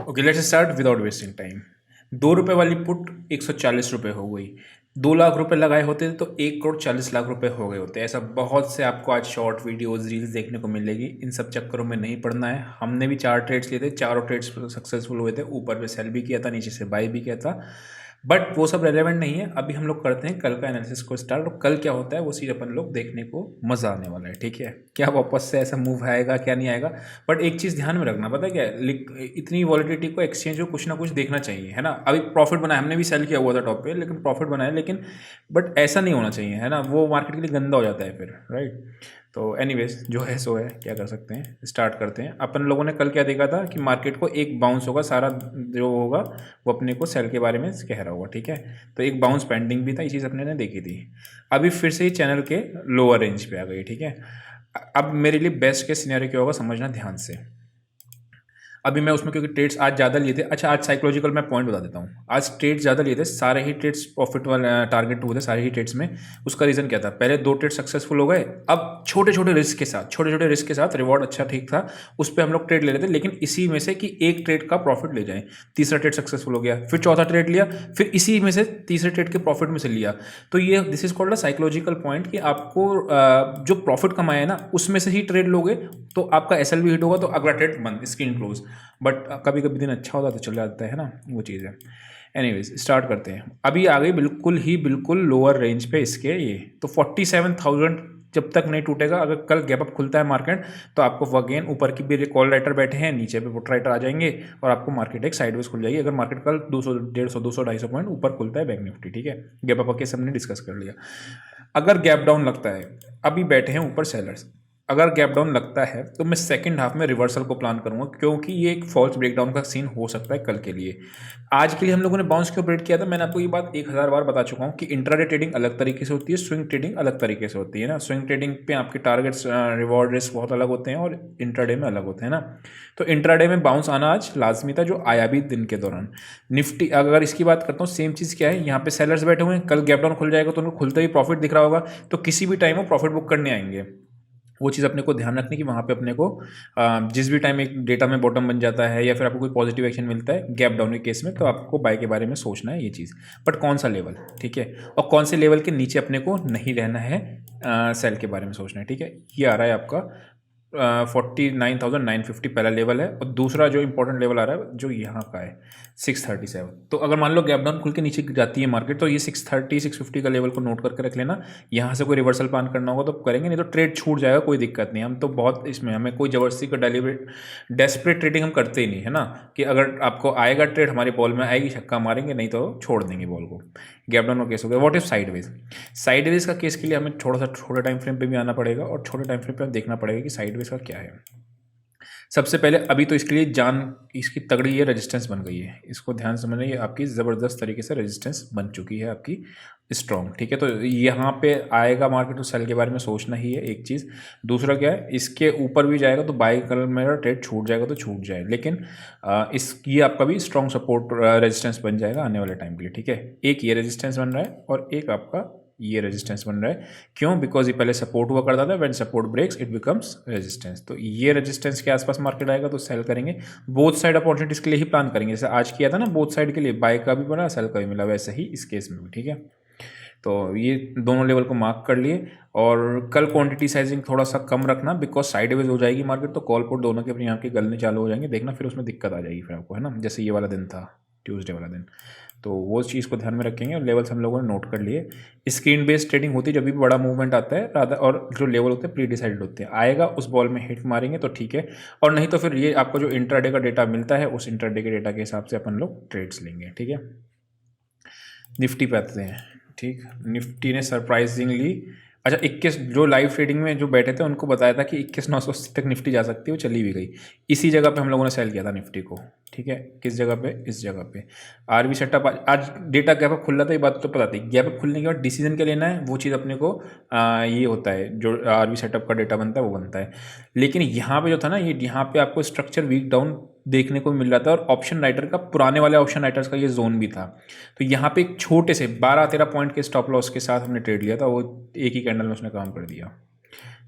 Okay, let's start without wasting time. 2 रुपये वाली put 140 रुपये हो गई। 2 लाख रुपए लगाए होते तो 1 करोड़ 40 लाख रुपए हो गए होते। ऐसा बहुत से आपको आज शॉर्ट वीडियोस रील्स देखने को मिलेगी। इन सब चक्करों में नहीं पड़ना है। हमने भी 4 ट्रेड्स लिए थे, चारों ट्रेड्स सक्सेसफुल हुए थे। ऊपर पे सेल भी किया था, नीचे से बाई भी किया था, बट वो सब रेलेवेंट नहीं है। अभी हम लोग करते हैं कल का एनालिसिस को स्टार्ट, और कल क्या होता है वो चीज़ अपन लोग देखने को मज़ा आने वाला है। ठीक है, क्या वापस से ऐसा मूव आएगा क्या नहीं आएगा, बट एक चीज़ ध्यान में रखना, पता है क्या है, इतनी वॉलिडिटी को एक्सचेंज को कुछ ना कुछ देखना चाहिए, है ना। अभी प्रॉफिट बनाया, हमने भी सेल किया हुआ था टॉप पे, लेकिन प्रॉफिट बनाया, लेकिन बट ऐसा नहीं होना चाहिए, है ना। वो मार्केट के लिए गंदा हो जाता है फिर, राइट। तो एनीवेज जो है सो है, क्या कर सकते हैं, स्टार्ट करते हैं। अपन लोगों ने कल क्या देखा था कि मार्केट को एक बाउंस होगा, सारा जो होगा वो अपने को सेल के बारे में कह रहा होगा। ठीक है, तो एक बाउंस पेंडिंग भी था, ये चीज़ अपने ने देखी थी। अभी फिर से ही चैनल के लोअर रेंज पे आ गई। ठीक है, अब मेरे लिए बेस्ट के सिनेरियो क्या होगा समझना ध्यान से। अभी मैं उसमें क्योंकि ट्रेड्स आज ज़्यादा लिए थे, अच्छा आज साइकोलॉजिकल मैं पॉइंट बता देता हूँ। आज ट्रेड्स ज़्यादा लिए थे, सारे ही ट्रेड्स प्रॉफिट वाले टारगेट हुए थे सारे ही ट्रेड्स में। उसका रीज़न क्या था, पहले 2 ट्रेड सक्सेसफुल हो गए, अब छोटे छोटे रिस्क के साथ रिवॉर्ड अच्छा ठीक था, उस पर हम लोग ट्रेड ले रहे थे, लेकिन इसी में से कि एक ट्रेड का प्रॉफिट ले जाए। तीसरा ट्रेड सक्सेसफुल हो गया, फिर चौथा ट्रेड लिया, फिर इसी में से तीसरे ट्रेड के प्रॉफिट में से लिया। तो ये this is called a psychological point कि आपको जो प्रॉफिट कमाया है ना उसमें से ही ट्रेड लोगे तो आपका एसएल भी हिट होगा, तो अगला ट्रेड बंद, स्क्रीन क्लोज। बट कभी कभी दिन अच्छा होता है तो चल जाता है ना, वो चीज़ है। एनीवेज स्टार्ट करते हैं। अभी आ गई बिल्कुल लोअर रेंज पे इसके ये, तो 47,000 जब तक नहीं टूटेगा, अगर कल गैप अप खुलता है मार्केट तो आपको अगेन ऊपर की भी कॉल राइटर बैठे हैं, नीचे पे पुट राइटर आ जाएंगे और आपको मार्केट एक साइडवेज खुल जाएगी। अगर मार्केट कल 200 150 200 250 पॉइंट ऊपर खुलता है बैंक निफ्टी। ठीक है, गैप अप केस हमने डिस्कस कर लिया। अगर गैप डाउन लगता है, अभी बैठे हैं ऊपर सेलर्स, अगर गैप डाउन लगता है तो मैं सेकंड हाफ में रिवर्सल को प्लान करूंगा, क्योंकि ये एक फॉल्स ब्रेकडाउन का सीन हो सकता है कल के लिए। आज के लिए हम लोगों ने बाउंस क्यों ऑपरेट किया था, मैंने आपको ये बात 1000 बार बता चुका हूँ कि इंट्राडे ट्रेडिंग अलग तरीके से होती है, स्विंग ट्रेडिंग अलग तरीके से होती है ना। स्विंग ट्रेडिंग पे आपके टारगेट्स रिवॉर्ड रिस्क बहुत अलग होते हैं और इंट्राडे में अलग होते हैं ना। तो इंट्राडे में बाउंस आना आज लाजमी था, जो आया भी दिन के दौरान। निफ्टी अगर इसकी बात करता हूँ, सेम चीज़ क्या है, यहाँ पे सेलर्स बैठे हुए हैं, कल गैप डाउन खुल जाएगा तो उनको खुलते ही प्रॉफिट दिख रहा होगा, तो किसी भी टाइम वो प्रॉफिट बुक करने आएंगे। वो चीज़ अपने को ध्यान रखने की, वहाँ पे अपने को जिस भी टाइम एक डेटा में बॉटम बन जाता है या फिर आपको कोई पॉजिटिव एक्शन मिलता है गैप डाउन के केस में, तो आपको बाय के बारे में सोचना है ये चीज़। बट कौन सा लेवल, ठीक है, और कौन से लेवल के नीचे अपने को नहीं रहना है, सेल के बारे में सोचना है। ठीक है, ये आ रहा है आपका 49,950 पहला लेवल है, और दूसरा जो इंपॉर्टेंट लेवल आ रहा है जो यहाँ का है 637। तो अगर मान लो गैप डाउन खुल के नीचे जाती है मार्केट, तो ये 630 650 का लेवल को नोट करके रख लेना। यहाँ से कोई रिवर्सल प्लान करना होगा तो करेंगे, नहीं तो ट्रेड छूट जाएगा, कोई दिक्कत नहीं। हम तो बहुत इसमें, हमें कोई जबरदस्ती का डेलीबरेट डेस्परेट ट्रेडिंग हम करते ही नहीं, है ना, कि अगर आपको आएगा ट्रेड हमारी बॉल में आएगी छक्का मारेंगे, नहीं तो छोड़ देंगे बॉल को। गैप डाउन का केस हो गया। व्हाट इफ साइडवेज, साइडवेज का केस के लिए हमें थोड़ा सा छोटे टाइम फ्रेम पे भी आना पड़ेगा, और छोटे टाइम फ्रेम पे देखना पड़ेगा कि साइडवेज का क्या है। सबसे पहले अभी तो इसके लिए जान इसकी तगड़ी ये रेजिस्टेंस बन गई है, इसको ध्यान से समझना, ये आपकी ज़बरदस्त तरीके से रेजिस्टेंस बन चुकी है आपकी स्ट्रॉन्ग। ठीक है, तो यहाँ पे आएगा मार्केट तो सेल के बारे में सोचना ही है एक चीज़। दूसरा क्या है, इसके ऊपर भी जाएगा तो बाई कलर मेरा ट्रेड छूट जाएगा तो छूट जाए, लेकिन ये आपका भी स्ट्रॉन्ग सपोर्ट रेजिस्टेंस बन जाएगा आने वाले टाइम के लिए। ठीक है, एक ये रेजिस्टेंस बन रहा है और एक आपका ये रेजिस्टेंस बन रहा है। क्यों, बिकॉज ये पहले सपोर्ट हुआ करता था, when support breaks it becomes resistance. तो ये रेजिस्टेंस के आसपास मार्केट आएगा तो सेल करेंगे। बोथ साइड अपॉर्चुनिटीज के लिए ही प्लान करेंगे, जैसे आज किया था ना, बोथ साइड के लिए बाय का भी बना सेल का भी मिला, वैसे ही इस केस में भी। ठीक है, तो ये दोनों लेवल को मार्क कर लिए, और कल क्वांटिटी साइजिंग थोड़ा सा कम रखना, बिकॉज साइडवेज हो जाएगी मार्केट तो कॉल पुट दोनों के अपने यहाँ के गलने चालू हो जाएंगे, देखना फिर उसमें दिक्कत आ जाएगी फिर आपको, है ना, जैसे ये वाला दिन था ट्यूसडे वाला दिन। तो वो चीज़ को ध्यान में रखेंगे, और लेवल्स हम लोगों ने नोट कर लिए। स्क्रीन बेस्ड ट्रेडिंग होती है जब भी बड़ा मूवमेंट आता है राधा, और जो लेवल होते हैं प्री डिसाइडेड होते हैं, आएगा उस बॉल में हिट मारेंगे तो ठीक है, और नहीं तो फिर ये आपको जो इंट्राडे का डेटा मिलता है उस इंट्राडे के डेटा के हिसाब से अपन लोग ट्रेड्स लेंगे। ठीक है, निफ्टी पे आते हैं। ठीक, निफ्टी ने सरप्राइजिंगली, अच्छा 21 जो लाइव ट्रेडिंग में जो बैठे थे उनको बताया था कि 21,980 तक निफ्टी जा सकती है, वो चली भी गई। इसी जगह पे हम लोगों ने सेल किया था निफ्टी को। ठीक है, किस जगह पे, इस जगह पे आरबी सेटअप। आज डेटा गैप अप खुल रहा था, ये बात तो पता थी। गैप अप खुलने के बाद डिसीजन क्या लेना है वो चीज़ अपने को ये होता है, जो आरबी सेटअप का डेटा बनता है वो बनता है। लेकिन यहाँ पे जो था ना, ये यहाँ पे आपको स्ट्रक्चर वीक डाउन देखने को मिल रहा था, और ऑप्शन राइटर का, पुराने वाले ऑप्शन राइटर्स का ये जोन भी था। तो यहाँ पे एक छोटे से 12-13 पॉइंट के स्टॉप लॉस के साथ हमने ट्रेड लिया था, वो एक ही कैंडल में उसने काम कर दिया।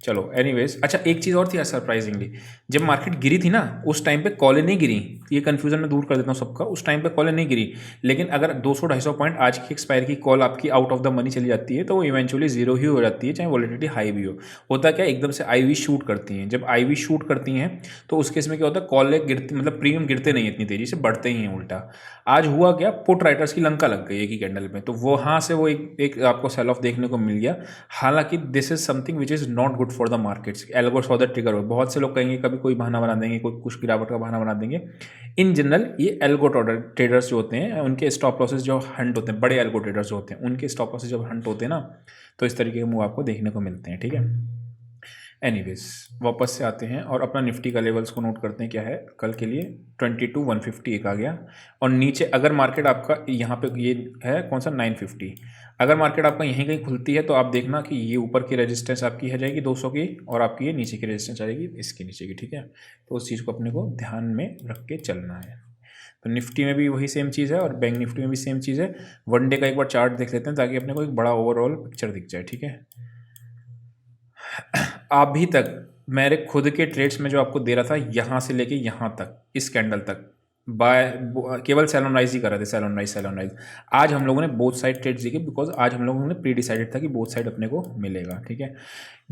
चलो एनीवेज, अच्छा एक चीज़ और थी सरप्राइजिंगली, जब मार्केट गिरी थी ना उस टाइम पे कॉलें नहीं गिरी। ये कन्फ्यूजन मैं दूर कर देता हूँ सबका, उस टाइम पे कॉलें नहीं गिरी। लेकिन अगर 200-250 पॉइंट आज की एक्सपायर की कॉल आपकी आउट ऑफ द मनी चली जाती है तो वो इवेंचुअली जीरो ही हो जाती है, चाहे वॉलेटिलिटी हाई भी हो। होता क्या, एकदम से आईवी शूट करती हैं। जब आईवी शूट करती हैं तो उस केस में क्या होता है, कॉलें गिरती, मतलब प्रीमियम गिरते नहीं इतनी तेजी से, बढ़ते ही हैं उल्टा। आज हुआ क्या, पुट राइटर्स की लंका लग गई एक ही कैंडल में, तो वहाँ से वो एक आपको सेल ऑफ देखने को मिल गया। हालांकि this is something which is not good for the markets. Algo for the trigger हो, बहुत से लोग कहेंगे कभी कोई बहाना बना देंगे, कोई कुछ गिरावट का बहाना बना देंगे। इन जनरल ये एल्गो ट्रेडर्स जो होते हैं उनके स्टॉप लॉसेस जो हंट होते हैं, बड़े एल्गो ट्रेडर्स जो होते हैं उनके स्टॉप लॉसेस जब हंट होते हैं ना, तो इस तरीके के मूव आपको देखने को मिलते हैं। ठीक है, एनीवेज वापस से आते हैं और अपना निफ्टी का लेवल्स को नोट करते हैं क्या है कल के लिए। 22,150 एक आ गया, और नीचे अगर मार्केट आपका यहाँ पे ये है कौन सा 950, अगर मार्केट आपका यहीं कहीं खुलती है तो आप देखना कि ये ऊपर की रेजिस्टेंस आपकी है जाएगी 200 की, और आपकी ये नीचे की रेजिस्टेंस आएगी इसके नीचे की। ठीक है, तो उस चीज़ को अपने को ध्यान में रख के चलना है। तो निफ्टी में भी वही सेम चीज़ है और बैंक निफ्टी में भी सेम चीज़ है। वन डे का एक बार चार्ट देख लेते हैं ताकि अपने को एक बड़ा ओवरऑल पिक्चर दिख जाए। ठीक है, अभी तक मेरे खुद के ट्रेड्स में जो आपको दे रहा था यहाँ से लेके यहाँ तक, इस कैंडल तक बाय केवल सेल ऑन राइज ही कर रहे थे, sell on rise sell on rise. आज हम लोगों ने बोथ साइड ट्रेड्स देखे, बिकॉज आज हम लोगों ने प्री डिसाइडेड था कि बोथ साइड अपने को मिलेगा। ठीक है,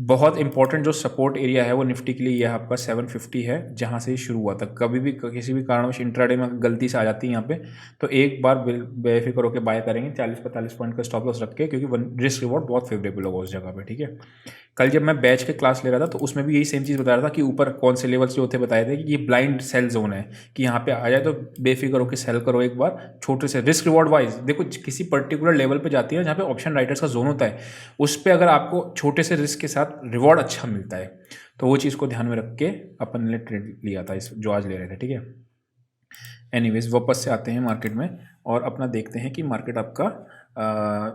बहुत इंपॉर्टेंट जो सपोर्ट एरिया है वो निफ्टी के लिए यह आपका 750 है, जहाँ से शुरू हुआ था। कभी भी किसी भी कारणवश इंट्राडे में गलती से आ जाती है यहाँ पे, तो एक बार बेफिक्र होकर बाय करेंगे 40-45 पॉइंट का स्टॉप लॉस रख के, क्योंकि रिस्क रिवॉर्ड बहुत फेवरेबल होगा उस जगह पे। ठीक है, कल जब मैं बैच के क्लास ले रहा था तो उसमें भी यही सेम चीज़ बता रहा था कि ऊपर कौन से लेवल्स जो होते बताए थे कि ये ब्लाइंड सेल जोन है, कि यहाँ पे आ जाए तो बेफिक्र होकर सेल करो एक बार छोटे से रिस्क रिवॉर्ड वाइज। देखो किसी पर्टिकुलर लेवल पे जाती है जहाँ पे ऑप्शन राइटर्स का जोन होता है, उस पर अगर आपको छोटे से रिस्क के साथ रिवॉर्ड अच्छा मिलता है तो वो चीज़ को ध्यान में रख के अपन ने ट्रेड लिया था इस जो आज ले रहे थे। ठीक है, एनीवेज वापस से आते हैं मार्केट में और अपना देखते हैं कि मार्केट आपका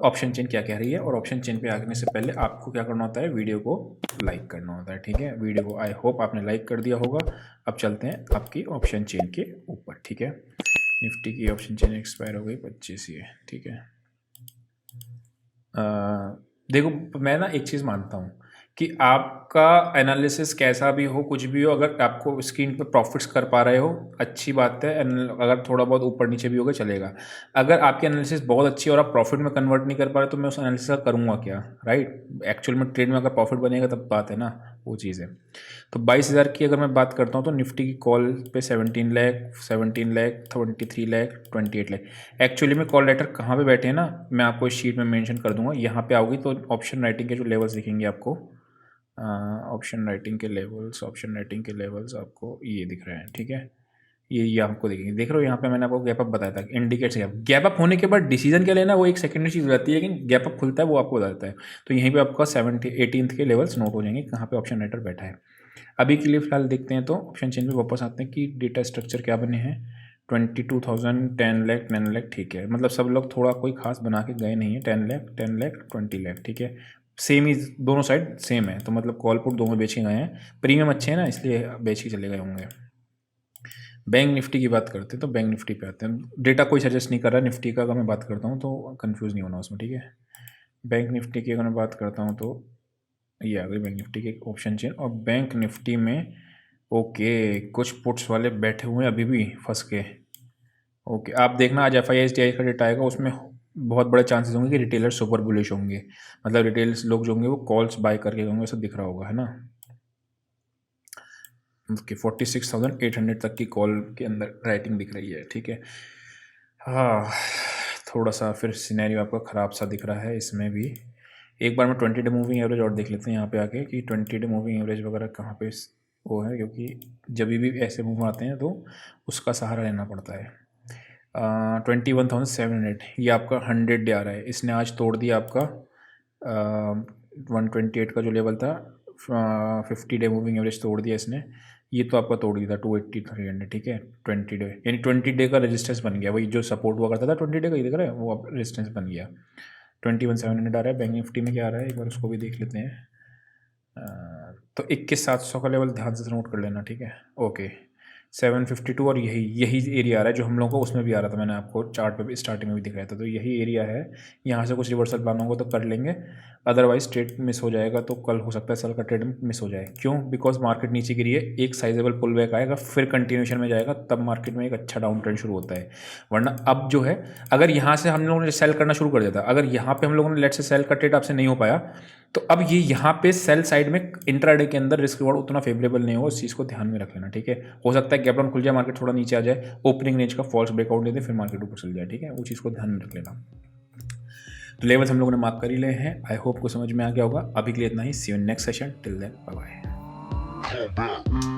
ऑप्शन चेन क्या कह रही है। और ऑप्शन चेन पे आने से पहले आपको क्या करना होता है, वीडियो को लाइक करना होता है। ठीक है, वीडियो को आई होप आपने लाइक कर दिया होगा। अब चलते हैं आपकी ऑप्शन चेन के ऊपर। ठीक है, निफ्टी की ऑप्शन चेन एक्सपायर हो गई 25 ये। ठीक है, देखो मैं ना एक चीज़ मानता हूँ कि आपका एनालिसिस कैसा भी हो, कुछ भी हो, अगर आपको स्क्रीन पर प्रॉफिट्स कर पा रहे हो अच्छी बात है, अगर थोड़ा बहुत ऊपर नीचे भी होगा चलेगा। अगर आपकी एनालिसिस बहुत अच्छी है और आप प्रॉफिट में कन्वर्ट नहीं कर पा रहे तो मैं उस एनालिसिस का करूँगा क्या, राइट। एक्चुअल में ट्रेड में अगर प्रॉफिट बनेगा तब बात है ना, वो चीज़ है। तो 22,000 की अगर मैं बात करता हूँ तो निफ्टी की कॉल पे 17 लाख, 17 लाख, 23 लाख, 28 लाख। एक्चुअली में कॉल राइटर कहाँ पे बैठे हैं ना, मैं आपको इस शीट में मेंशन कर दूंगा। यहाँ पे आओगी तो ऑप्शन राइटिंग के जो लेवल्स दिखेंगे आपको, ऑप्शन राइटिंग के लेवल्स, ऑप्शन राइटिंग के लेवल्स आपको ये दिख रहे हैं। ठीक है, ये आपको दिखेंगे, देख रहे हो यहाँ पे मैंने आपको गैप अप बताया था, इंडिकेट्स गैप। गैप अप होने के बाद डिसीजन क्या लेना वो एक सेकेंडरी चीज़ हो जाती है, लेकिन गैप अप खुलता है वो आपको बताता है। तो यहीं पे आपका 18th के लेवल्स नोट हो जाएंगे कहाँ पे ऑप्शन राइटर बैठा है। अभी के लिए फिलहाल देखते हैं तो ऑप्शन चेन में वापस आते हैं कि डेटा स्ट्रक्चर क्या बने हैं। 22,000, 10 लाख, 10 लाख। ठीक है, मतलब सब लोग थोड़ा कोई खास बना के गए नहीं है। 10 लाख, 10 लाख, 20 लाख। ठीक है, सेम ही दोनों साइड सेम है, तो मतलब कॉल पुट दोनों बेच के गए हैं। प्रीमियम अच्छे हैं ना इसलिए बेच के चले गए होंगे। बैंक निफ्टी की बात करते हैं तो बैंक निफ्टी पे आते हैं। डेटा कोई सजेस्ट नहीं कर रहा निफ्टी का, अगर मैं बात करता हूँ तो कंफ्यूज नहीं होना उसमें। ठीक है, बैंक निफ्टी की अगर मैं बात करता हूँ तो ये आ गई बैंक निफ्टी के ऑप्शन चेन। और बैंक निफ्टी में ओके कुछ पुट्स वाले बैठे हुए हैं अभी भी फंस के। ओके, आप देखना आज FISDI का डेटा आएगा, उसमें बहुत बड़े चांसेस होंगे कि रिटेलर सुपर बुलिश होंगे, मतलब रिटेलर्स लोग जो होंगे वो कॉल्स बाय करके होंगे, सब दिख रहा होगा है ना। ओके, 46,800 तक की कॉल के अंदर राइटिंग दिख रही है। ठीक है, हाँ थोड़ा सा फिर सिनेरियो आपका ख़राब सा दिख रहा है इसमें भी। एक बार मैं 20 डे मूविंग एवरेज और देख लेते हैं यहाँ पे आके कि 20 डे मूविंग एवरेज वगैरह कहाँ पे वो है, क्योंकि जब भी ऐसे मूव आते हैं तो उसका सहारा लेना पड़ता है। 21,700 ये आपका 100 डे आ रहा है, इसने आज तोड़ दिया आपका 128 का जो लेवल था। 50 डे मूविंग एवरेज तोड़ दिया इसने, ये तो आपका तोड़ दिया था 280, 300। ठीक है, 20 डे यानी 20 डे का रेजिस्टेंस बन गया, वही जो सपोर्ट हुआ करता था 20 डे का, ये देख रहे हैं वो अब रेजिस्टेंस बन गया। 21,700 आ रहा है। बैंक निफ्टी में क्या आ रहा है एक बार उसको भी देख लेते हैं। तो 21,700 का लेवल ध्यान से नोट कर लेना। ठीक है, ओके 752 और यही यही एरिया आ रहा है जो हम लोगों को उसमें भी आ रहा था, मैंने आपको चार्ट पे भी स्टार्टिंग में भी दिखाया था। तो यही एरिया है, यहाँ से कुछ रिवर्सल प्लान होगा तो कर लेंगे, अदरवाइज ट्रेड मिस हो जाएगा तो कल हो सकता है सेल का ट्रेड मिस हो जाए। क्यों? बिकॉज मार्केट नीचे गिरी है, एक साइजेबल पुल बैक आएगा, फिर कंटिन्यूशन में जाएगा, तब मार्केट में एक अच्छा डाउन ट्रेंड शुरू होता है। वरना अब जो है, अगर यहाँ से हम लोगों ने सेल करना शुरू कर दिया था, अगर यहाँ पे हम लोगों ने लेट से सेल का ट्रेड आपसे नहीं हो पाया, तो अब ये यहाँ पे सेल साइड में इंट्राडे के अंदर रिस्क रिवॉर्ड उतना फेवरेबल नहीं होगा, उस चीज़ को ध्यान में रख लेना, ठीक है। हो सकता है गैप डाउन खुल जाए, मार्केट थोड़ा नीचे आ जाए, ओपनिंग रेंज का फॉल्स ब्रेकआउट दे दे, फिर मार्केट ऊपर चल जाए, ठीक है, वो चीज़ को ध्यान में रख लेना। तो लेवल्स हम लोगों ने मार्क कर ही ले हैं। आई होप को समझ में आ गया होगा। अभी के लिए इतना ही। See you next session. Till then bye bye.